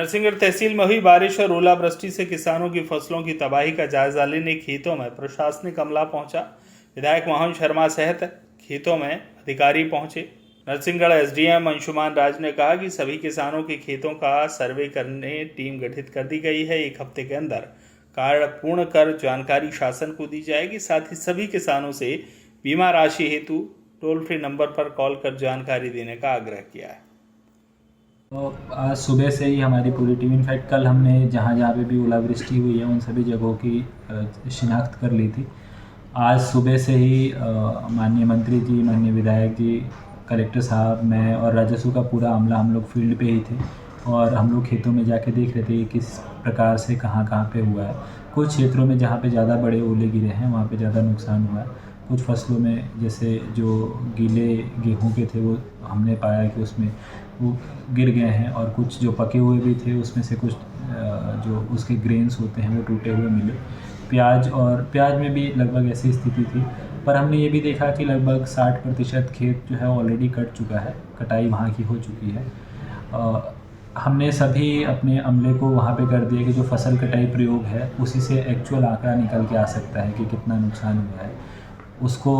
नरसिंहगढ़ तहसील में हुई बारिश और ओलावृष्टि से किसानों की फसलों की तबाही का जायजा लेने खेतों में प्रशासनिक अमला पहुंचा। विधायक मोहन शर्मा सहित खेतों में अधिकारी पहुंचे। नरसिंहगढ़ एसडीएम अंशुमान राज ने कहा कि सभी किसानों के खेतों का सर्वे करने टीम गठित कर दी गई है। 1 हफ्ते के अंदर कार्ड पूर्ण कर जानकारी शासन को दी जाएगी। साथ ही सभी किसानों से बीमा राशि हेतु टोल फ्री नंबर पर कॉल कर जानकारी देने का आग्रह किया है। तो आज सुबह से ही हमारी पूरी टीम, इनफैक्ट कल हमने जहाँ जहाँ पे भी ओलावृष्टि हुई है उन सभी जगहों की शिनाख्त कर ली थी। आज सुबह से ही माननीय मंत्री जी, माननीय विधायक जी, कलेक्टर साहब, मैं और राजस्व का पूरा अमला हम लोग फील्ड पे ही थे और हम लोग खेतों में जाके देख रहे थे कि किस प्रकार से कहाँ कहाँ पे हुआ है। कुछ क्षेत्रों में जहाँ पे ज़्यादा बड़े ओले गिरे हैं वहाँ पे ज़्यादा नुकसान हुआ है। कुछ फसलों में जैसे जो गीले गेहूं के थे वो हमने पाया कि उसमें वो गिर गए हैं और कुछ जो पके हुए भी थे उसमें से कुछ जो उसके ग्रेन्स होते हैं वो टूटे हुए मिले। प्याज में भी लगभग ऐसी स्थिति थी, पर हमने ये भी देखा कि लगभग 60% खेत जो है ऑलरेडी कट चुका है, कटाई वहाँ की हो चुकी है। हमने सभी अपने अमले को वहाँ पे कर दिया कि जो फसल कटाई प्रयोग है उसी से एक्चुअल आंकड़ा निकल के आ सकता है कि कितना नुकसान हुआ है, उसको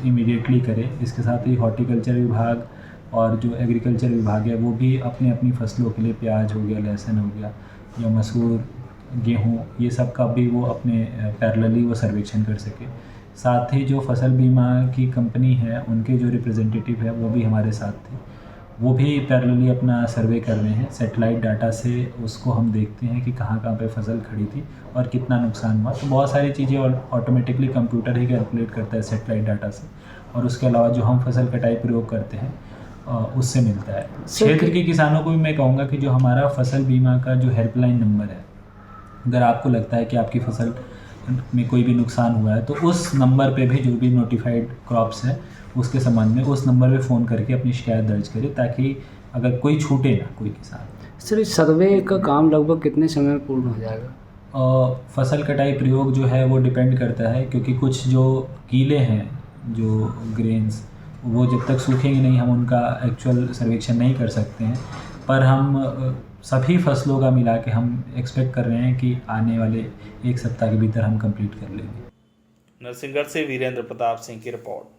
इमीडिएटली करें। इसके साथ ही हॉर्टिकल्चर विभाग और जो एग्रीकल्चर विभाग है वो भी अपनी अपनी फसलों के लिए, प्याज हो गया, लहसुन हो गया या मसूर, गेहूँ, ये सब का भी वो अपने पैरेलली वो सर्वेक्षण कर सके। साथ ही जो फसल बीमा की कंपनी है उनके जो रिप्रेजेंटेटिव है वो भी हमारे साथ थे, वो भी पैरेलली अपना सर्वे कर रहे हैं। सैटेलाइट डाटा से उसको हम देखते हैं कि कहाँ कहाँ पे फसल खड़ी थी और कितना नुकसान हुआ। तो बहुत सारी चीज़ें ऑटोमेटिकली कंप्यूटर ही कैलकुलेट करता है सैटेलाइट डाटा से, और उसके अलावा जो हम फसल कटाई प्रयोग करते हैं उससे मिलता है। क्षेत्र के किसानों को भी मैं कहूँगा कि जो हमारा फसल बीमा का जो हेल्पलाइन नंबर है, अगर आपको लगता है कि आपकी फसल में कोई भी नुकसान हुआ है तो उस नंबर पे भी, जो भी नोटिफाइड क्रॉप्स है उसके संबंध में, उस नंबर पे फ़ोन करके अपनी शिकायत दर्ज करें ताकि अगर कोई छूटे ना कोई किसान। सर, इस सर्वे का काम लगभग कितने समय में पूर्ण हो जाएगा? फसल कटाई प्रयोग जो है वो डिपेंड करता है, क्योंकि कुछ जो गीले हैं जो ग्रेन्स, वो जब तक सूखेंगे नहीं हम उनका एक्चुअल सर्वेक्षण नहीं कर सकते हैं। पर हम सभी फसलों का मिला के हम एक्सपेक्ट कर रहे हैं कि आने वाले 1 सप्ताह के भीतर हम कंप्लीट कर लेंगे। नरसिंहगढ़ से वीरेंद्र प्रताप सिंह की रिपोर्ट।